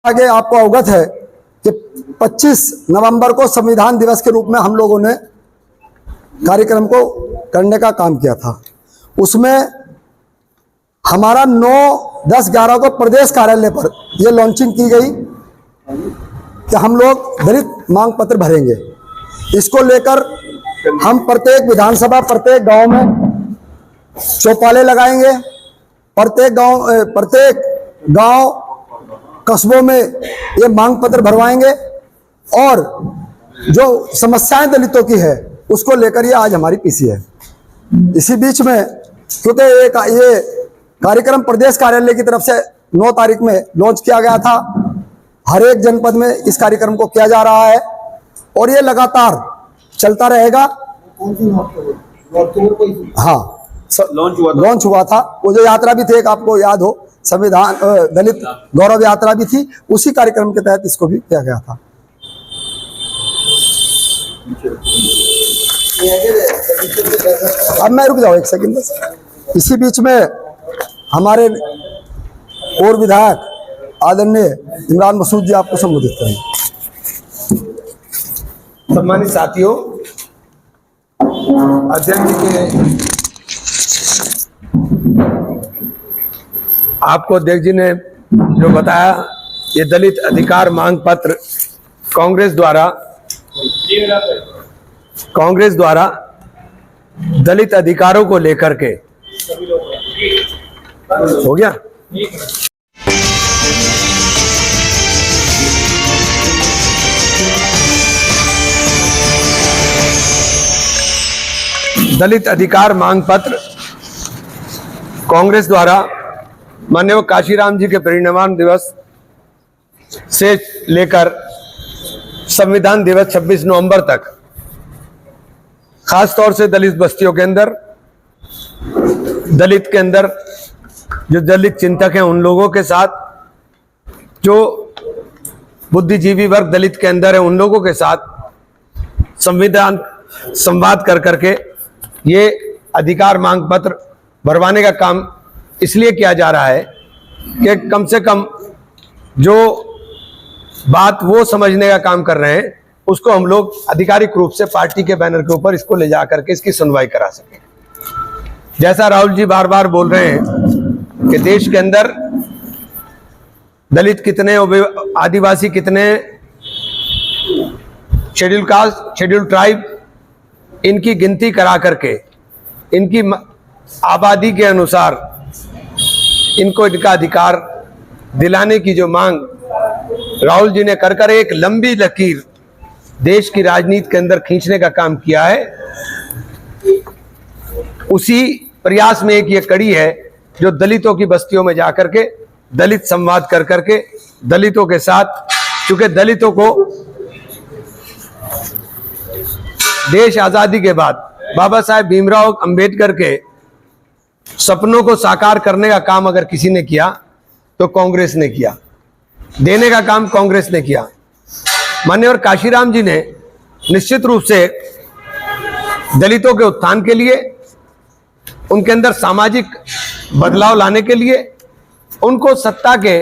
आगे आपको अवगत है कि 25 नवंबर को संविधान दिवस के रूप में हम लोगों ने कार्यक्रम को करने का काम किया था। उसमें हमारा 9, 10, 11 को प्रदेश कार्यालय पर यह लॉन्चिंग की गई कि हम लोग दलित मांग पत्र भरेंगे। इसको लेकर हम प्रत्येक विधानसभा, प्रत्येक गांव में चौपाले लगाएंगे, प्रत्येक गांव कस्बों में ये मांग पत्र भरवाएंगे और जो समस्याएं दलितों की है उसको लेकर ये आज हमारी पीसी है। इसी बीच में क्योंकि ये कार्यक्रम प्रदेश कार्यालय की तरफ से 9 तारीख में लॉन्च किया गया था, हर एक जनपद में इस कार्यक्रम को किया जा रहा है और ये लगातार चलता रहेगा। हाँ, लॉन्च हुआ था। वो जो यात्रा भी थी, एक आपको याद हो, संविधान दलित गौरव यात्रा भी थी, उसी कार्यक्रम के तहत इसको भी किया गया था। अब मैं रुक जाओ एक सेकंड बस। इसी बीच में हमारे और विधायक आदरणीय इमरान मसूद जी आपको संबोधित करेंगे। सम्मानित साथियों, अध्यक्ष जी के आपको अध्यक्ष जी ने जो बताया, ये दलित अधिकार मांग पत्र कांग्रेस द्वारा दलित अधिकारों को लेकर के हो गया। दलित अधिकार मांग पत्र कांग्रेस द्वारा माननीय काशीराम जी के परिनिर्वाण दिवस से लेकर संविधान दिवस 26 नवंबर तक खास तौर से दलित बस्तियों के अंदर, दलित के अंदर जो दलित चिंतक हैं उन लोगों के साथ, जो बुद्धिजीवी वर्ग दलित के अंदर है उन लोगों के साथ संवाद कर करके ये अधिकार मांग पत्र भरवाने का काम इसलिए किया जा रहा है कि कम से कम जो बात वो समझने का काम कर रहे हैं उसको हम लोग आधिकारिक रूप से पार्टी के बैनर के ऊपर इसको ले जा करके इसकी सुनवाई करा सकें। जैसा राहुल जी बार बार बोल रहे हैं कि देश के अंदर दलित कितने, आदिवासी कितने, शेड्यूल कास्ट, शेड्यूल ट्राइब, इनकी गिनती करा करके इनकी आबादी के अनुसार इनको इनका अधिकार दिलाने की जो मांग राहुल जी ने कर एक लंबी लकीर देश की राजनीति के अंदर खींचने का काम किया है, उसी प्रयास में एक ये कड़ी है जो दलितों की बस्तियों में जाकर के दलित संवाद कर करके दलितों के साथ, क्योंकि दलितों को देश आजादी के बाद बाबा साहेब भीमराव अंबेडकर के सपनों को साकार करने का काम अगर किसी ने किया तो कांग्रेस ने किया, देने का काम कांग्रेस ने किया। माननीय काशीराम जी ने निश्चित रूप से दलितों के उत्थान के लिए, उनके अंदर सामाजिक बदलाव लाने के लिए, उनको सत्ता के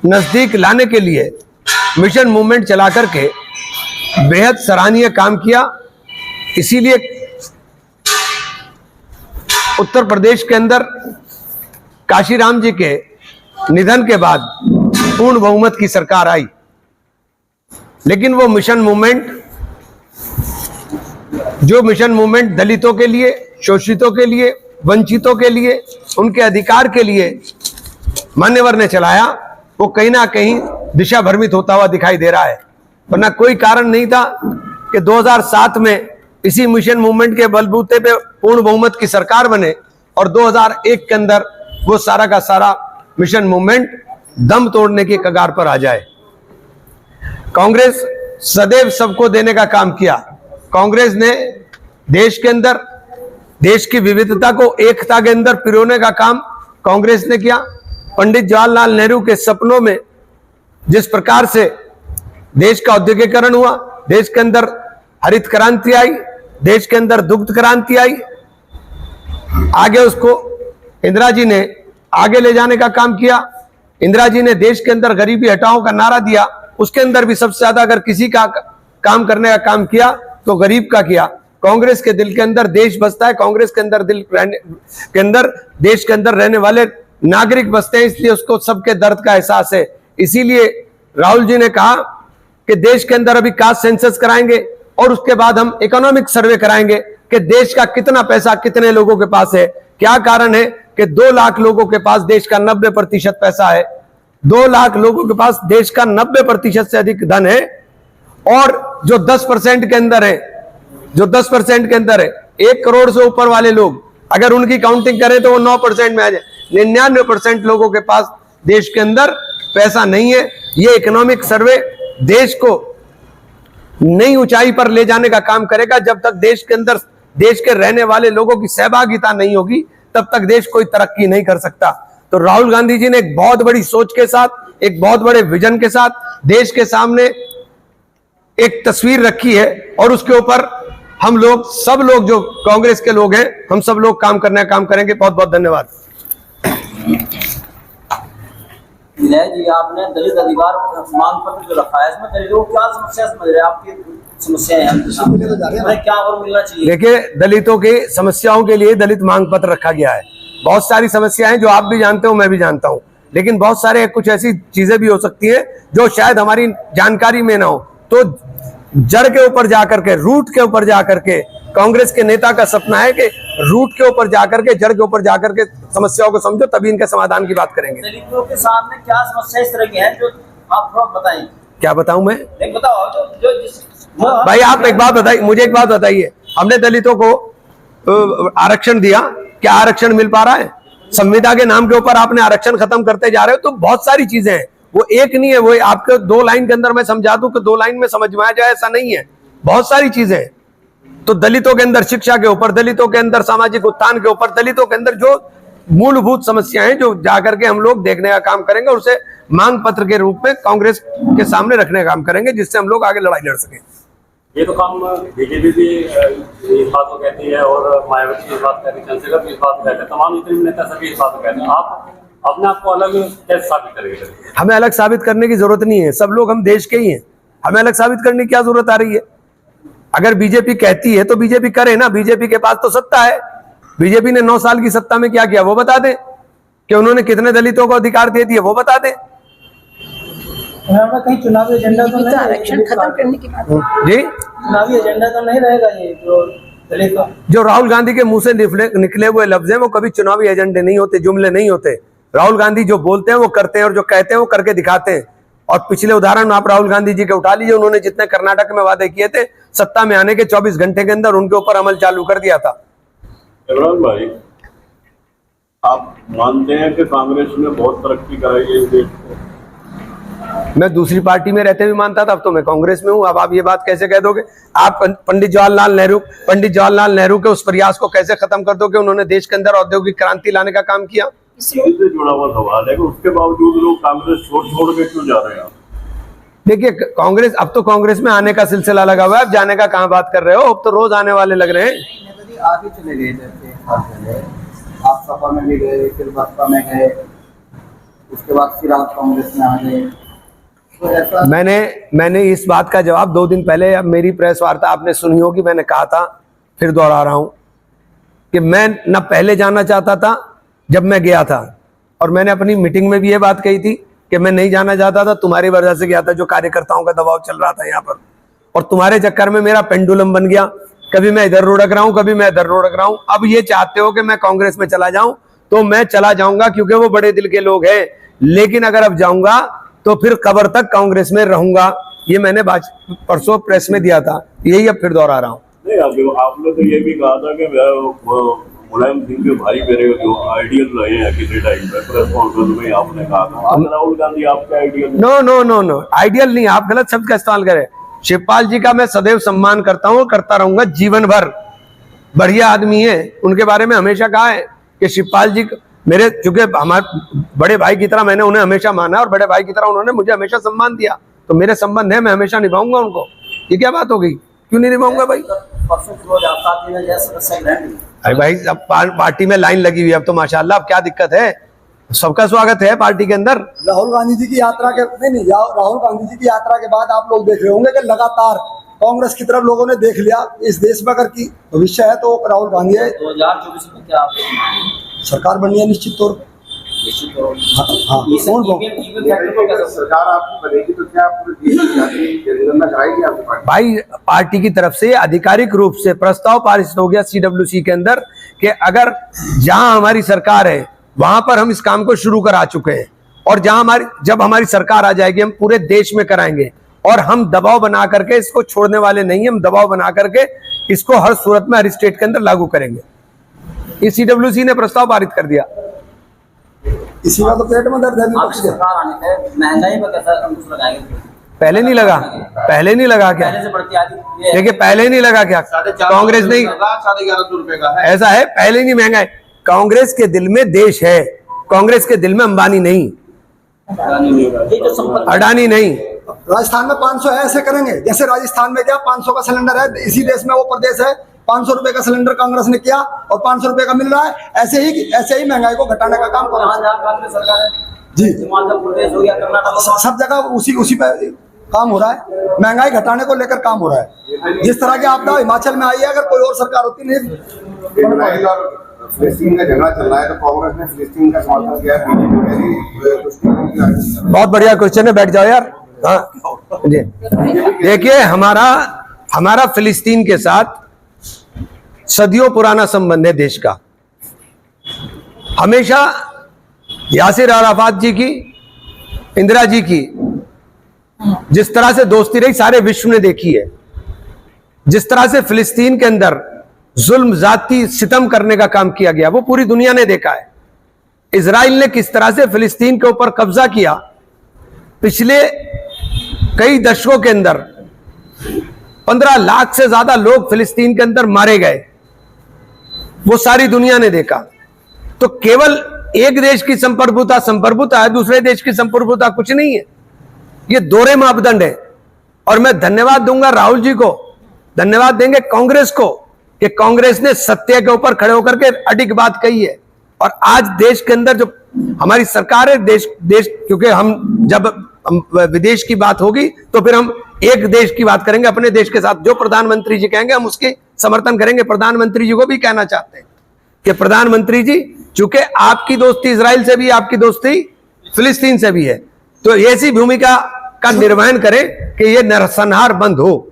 नजदीक लाने के लिए मिशन मूवमेंट चला करके बेहद सराहनीय काम किया। इसीलिए उत्तर प्रदेश के अंदर काशीराम जी के निधन के बाद पूर्ण बहुमत की सरकार आई, लेकिन वो मिशन मूवमेंट दलितों के लिए, शोषितों के लिए, वंचितों के लिए, उनके अधिकार के लिए मान्यवर ने चलाया, वो कहीं ना कहीं दिशा भ्रमित होता हुआ दिखाई दे रहा है। वरना कोई कारण नहीं था कि 2007 में इसी मिशन मूवमेंट के बलबूते पे पूर्ण बहुमत की सरकार बने और 2001 के अंदर वो सारा का सारा मिशन मूवमेंट दम तोड़ने की कगार पर आ जाए। कांग्रेस सदैव सबको देने का काम किया। कांग्रेस ने देश के अंदर देश की विविधता को एकता के अंदर पिरोने का काम कांग्रेस ने किया। पंडित जवाहरलाल नेहरू के सपनों में जिस प्रकार से देश का औद्योगिकरण हुआ, देश के अंदर हरित क्रांति आई, देश के अंदर दुग्ध क्रांति आई, आगे उसको इंदिरा जी ने आगे ले जाने का काम किया। इंदिरा जी ने देश के अंदर गरीबी हटाओ का नारा दिया, उसके अंदर भी सबसे ज्यादा अगर किसी का काम करने का काम किया तो गरीब का किया। कांग्रेस के दिल के अंदर देश बसता है, कांग्रेस के अंदर दिल के अंदर देश के अंदर रहने वाले नागरिक बसते हैं, इसलिए उसको सबके दर्द का एहसास है। इसीलिए राहुल जी ने कहा कि देश के अंदर अभी कास्ट सेंसस कराएंगे और उसके बाद हम इकोनॉमिक सर्वे कराएंगे कि देश का कितना पैसा कितने लोगों के पास है। क्या कारण है कि 2 लाख लोगों के पास देश का 90% पैसा है, 2 लाख लोगों के पास देश का 90% से अधिक धन है, और जो 10% के अंदर है, जो 10% के अंदर है, 1 करोड़ से ऊपर वाले लोग अगर उनकी काउंटिंग करें तो वो 9% में आ जाए। 99% लोगों के पास देश के अंदर पैसा नहीं है। ये इकोनॉमिक सर्वे देश को नई ऊंचाई पर ले जाने का काम करेगा। जब तक देश के अंदर देश के रहने वाले लोगों की सहभागिता नहीं होगी तब तक देश कोई तरक्की नहीं कर सकता। तो राहुल गांधी जी ने एक बहुत बड़ी सोच के साथ, एक बहुत बड़े विजन के साथ देश के सामने एक तस्वीर रखी है, और उसके ऊपर हम लोग सब लोग जो कांग्रेस के लोग हैं, हम सब लोग काम करने का काम करेंगे। बहुत बहुत धन्यवाद। विनय जी, आपने दलित अधिकार मांग पत्र जो रखा है, इसमें दलितों को क्या समस्या समझ रहे हैं? आपकी समस्याएं हैं, क्या और मिलना चाहिए? देखिए, दलितों की समस्याओं के लिए दलित मांग पत्र रखा गया है। बहुत सारी समस्याएं जो आप भी जानते हो, मैं भी जानता हूं, लेकिन बहुत सारे कुछ ऐसी चीजें भी हो सकती है जो शायद हमारी जानकारी में ना हो। तो जड़ के ऊपर जाकर के, रूट के ऊपर जाकर के, कांग्रेस के नेता का सपना है कि रूट के ऊपर जाकर के, जड़ के ऊपर जाकर के समस्याओं को समझो, तभी इनके समाधान की बात करेंगे। दलितों के सामने क्या समस्या इस तरह की है जो आप थोड़ा बताएं? क्या बताऊं मैं? नहीं बताओ, जो भाई आप एक बात बताइए, मुझे एक बात बताइए, हमने दलितों को आरक्षण दिया, क्या आरक्षण मिल पा रहा है? संविदा के नाम के ऊपर आपने आरक्षण खत्म करते जा रहे हो। तो बहुत सारी चीजें हैं, वो एक नहीं है, वो आपके 2 लाइन के अंदर मैं समझा दूं कि 2 लाइन में समझ में आ जाए, ऐसा नहीं है। बहुत सारी चीजें हैं। तो दलितों के अंदर शिक्षा के ऊपर, दलितों के अंदर सामाजिक उत्थान के ऊपर, दलितों के अंदर जो मूलभूत समस्याएं जो जाकर के हम लोग देखने का काम करेंगे और उसे मांग पत्र के रूप में कांग्रेस के सामने रखने का काम करेंगे, जिससे हम लोग आगे लड़ाई लड़ सकें। ये तो काम बीजेपी भी इस बात को कहती है और मायावती भी इस बात कहती है, चंद्रशेखर भी इस बात को कहते हैं, तमाम इतने नेता सभी इस बात को कहते हैं। आप अपने आप को अलग कैसे साबित करेंगे? हमें अलग साबित करने की जरूरत नहीं है, सब लोग हम देश के ही हैं। हमें अलग साबित करने की क्या जरूरत आ रही है? अगर बीजेपी कहती है तो बीजेपी करे ना, बीजेपी के पास तो सत्ता है। बीजेपी ने 9 साल की सत्ता में क्या किया वो बता दें, कि उन्होंने कितने दलितों को अधिकार दे दिए वो बता दें। कहीं चुनावी एजेंडा तो नहीं, आरक्षण खत्म करने की बात जी, चुनावी एजेंडा तो नहीं रहेगा ये जो दलित का? जो राहुल गांधी के मुंह से निकले हुए लफ्ज हैं वो कभी चुनावी एजेंडे नहीं होते, जुमले नहीं होते। राहुल गांधी जो बोलते हैं वो करते हैं, और जो कहते हैं वो करके दिखाते हैं। और पिछले उदाहरण आप राहुल गांधी जी के उठा लीजिए, उन्होंने जितने कर्नाटक में वादे किए थे, सत्ता में आने के 24 घंटे के अंदर उनके ऊपर अमल चालू कर दिया था। इमरान भाई, आप मानते हैं कि कांग्रेस ने बहुत तरक्की कराई है इस देश को? मैं दूसरी पार्टी में रहते भी मानता था, अब तो मैं कांग्रेस में हूं। अब आप ये बात कैसे कह दोगे? आप पंडित जवाहरलाल नेहरू के उस प्रयास को कैसे खत्म कर दोगे? उन्होंने देश के अंदर औद्योगिक क्रांति लाने का काम किया। इससे जुड़ा हुआ सवाल है कि उसके बावजूद लोग कांग्रेस छोड़ के क्यों जा रहे हैं? देखिए, कांग्रेस, अब तो कांग्रेस में आने का सिलसिला लगा हुआ है, अब जाने का कहां बात कर रहे हो? अब तो रोज आने वाले लग रहे हैं। आगे चले गए, जैसे आप सपा में भी गए, फिर बसपा में गए, उसके बाद फिर आप कांग्रेस में आ गए, तो ऐसा मैंने इस बात का जवाब 2 दिन पहले, अब मेरी प्रेस वार्ता आपने सुनी होगी, मैंने कहा था, फिर दोहरा रहा हूं कि मैं न पहले जाना चाहता था जब मैं गया था, और मैंने अपनी मीटिंग में भी ये बात कही थी कि मैं नहीं जाना चाहता था, तुम्हारी वजह से गया था, जो कार्यकर्ताओं का दबाव चल रहा था यहाँ पर, और तुम्हारे चक्कर में मेरा पेंडुलम बन गया। कभी मैं इधर लुढ़क रहा हूं, कभी मैं इधर लुढ़क रहा हूं। अब ये चाहते हो कि मैं कांग्रेस में चला जाऊं, तो मैं चला जाऊंगा, क्योंकि वो बड़े दिल के लोग हैं। लेकिन अगर अब जाऊंगा तो फिर कब्र तक कांग्रेस में रहूंगा। ये मैंने परसों प्रेस में दिया था, यही अब फिर दोहरा रहा हूँ। नहीं, आपने तो ये भी कहा था कि मुलायम सिंह के भाई मेरे जो आइडियल रहे हैं किसी टाइम पे, प्रेस कॉन्फ्रेंस में आपने कहा था। राहुल गांधी आपका आइडियल? नो, आइडियल नहीं, आप गलत शब्द का इस्तेमाल करें। शिवपाल जी का मैं सदैव सम्मान करता हूँ, करता रहूंगा जीवन भर। बढ़िया आदमी है, उनके बारे में हमेशा कहा है कि शिवपाल जी मेरे, चूंकि हमारे बड़े भाई की तरह मैंने उन्हें हमेशा माना, और बड़े भाई की तरह उन्होंने मुझे हमेशा सम्मान दिया, तो मेरे संबंध है, मैं हमेशा निभाऊंगा उनको। ये क्या बात हो गई? क्यों नहीं निभाऊंगा भाई? अरे भाई, अब पार्टी में लाइन लगी हुई है, अब तो माशाल्लाह, अब क्या दिक्कत है? सबका स्वागत है पार्टी के अंदर। राहुल गांधी जी की यात्रा के नहीं राहुल गांधी जी की यात्रा के बाद आप लोग देख रहे होंगे कि लगातार कांग्रेस की तरफ लोगों ने देख लिया। इस देश में अगर की भविष्य है तो राहुल गांधी है। 2024 में क्या आप सरकार बननी है निश्चित तौर पर। निश्चित करो? हाँ ये सब ईवीएम फैक्टर को कैसे सरकार आपकी बनेगी तो क्या पूरे देश की जाति जनगणना कराएगी आपकी पार्टी? भाई पार्टी की तरफ से आधिकारिक रूप से प्रस्ताव पारित हो गया CWC के अंदर कि अगर जहां हमारी सरकार है वहां पर हम इस काम को शुरू करा चुके हैं, और जब हमारी सरकार आ जाएगी हम पूरे देश में कराएंगे, और हम दबाव बना करके इसको छोड़ने वाले नहीं, हम दबाव बना करके इसको हर सूरत में हर स्टेट के अंदर लागू करेंगे। इस CWC ने प्रस्ताव पारित कर दिया। इसी का तो पेट में दर्द है आपकी सरकार आने से महंगाई पर कैसा अंकुश लगाएंगे? पहले नहीं लगा क्या? पहले से बढ़ती आ रही है। देखिए पहले नहीं लगा क्या? कांग्रेस नहीं, 1150 रुपए का है। ऐसा है, पहले नहीं महंगा है। कांग्रेस के दिल में देश है, कांग्रेस के दिल में अंबानी नहीं, ये जो संपत्ति अडानी नहीं। राजस्थान में 500 है, ऐसे करेंगे जैसे राजस्थान में क्या 500 का सिलेंडर है, इसी देश में वो प्रदेश है 500 रुपए का सिलेंडर कांग्रेस ने किया और 500 रुपए का मिल रहा है। ऐसे ही महंगाई को घटाने का काम करो। जहाँ कांग्रेस सरकार है जी हिमाचल प्रदेश हो गया, कर्नाटक हो गया, सब जगह उसी पे काम हो रहा है। महंगाई घटाने को लेकर काम हो रहा है। जिस तरह की आपदा हिमाचल में आई है, अगर कोई और सरकार होती नहीं। इजराइल और फिलिस्तीन का झगड़ा चल रहा है तो कांग्रेस ने फिलिस्तीन का समर्थन किया है, बीजेपी बहुत बढ़िया क्वेश्चन है, बैठ जाओ यार। हाँ जी, देखिए हमारा फिलिस्तीन के साथ सदियों पुराना संबंध है देश का। हमेशा यासिर अराफात जी की, इंदिरा जी की जिस तरह से दोस्ती रही सारे विश्व ने देखी है। जिस तरह से फिलिस्तीन के अंदर जुल्म, जाति सितम करने का काम किया गया वो पूरी दुनिया ने देखा है। इजराइल ने किस तरह से फिलिस्तीन के ऊपर कब्जा किया, पिछले कई दशकों के अंदर 15 लाख से ज्यादा लोग फिलिस्तीन के अंदर मारे गए, वो सारी दुनिया ने देखा। तो केवल एक देश की संप्रभुता है, दूसरे देश की संप्रभुता कुछ नहीं है। ये दोहरे मापदंड है। और मैं धन्यवाद दूंगा राहुल जी को, धन्यवाद देंगे कांग्रेस को कि कांग्रेस ने सत्य के ऊपर खड़े होकर के अडिग बात कही है। और आज देश के अंदर जो हमारी सरकार है, देश क्योंकि जब विदेश की बात होगी तो फिर हम एक देश की बात करेंगे अपने देश के साथ। जो प्रधानमंत्री जी कहेंगे हम उसके समर्थन करेंगे। प्रधानमंत्री जी को भी कहना चाहते हैं कि प्रधानमंत्री जी, चूंकि आपकी दोस्ती इजराइल से भी, आपकी दोस्ती फिलिस्तीन से भी है, तो ऐसी भूमिका का निर्वहन करें कि ये नरसंहार बंद हो।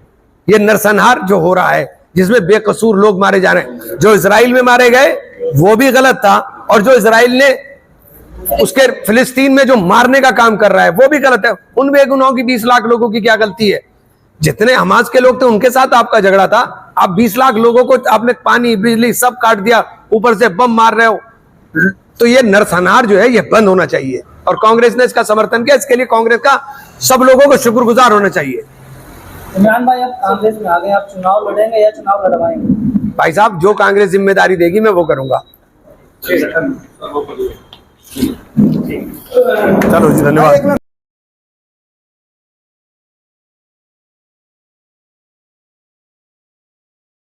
ये नरसंहार जो हो रहा है जिसमें बेकसूर लोग मारे जा रहे हैं, जो इजराइल में मारे गए वो भी गलत था, और जो इजराइल ने उसके फिलिस्तीन में जो मारने का काम कर रहा है वो भी गलत है। उन बेगुनाहों की 20 लाख लोगों की क्या गलती है? जितने हमास के लोग थे उनके साथ आपका झगड़ा था। आप 20 लाख लोगों को आपने पानी, बिजली सब काट दिया, ऊपर से बम मार रहे हो। तो ये नरसंहार जो है ये बंद होना चाहिए, और कांग्रेस ने इसका समर्थन किया। इसके लिए कांग्रेस का सब लोगों को शुक्रगुजार होना चाहिए। इमरान भाई, आप कांग्रेस में आ गए, आप चुनाव लड़ेंगे या चुनाव लड़वाएंगे? भाई साहब, जो कांग्रेस जिम्मेदारी देगी मैं वो करूंगा। चलो जी, धन्यवाद।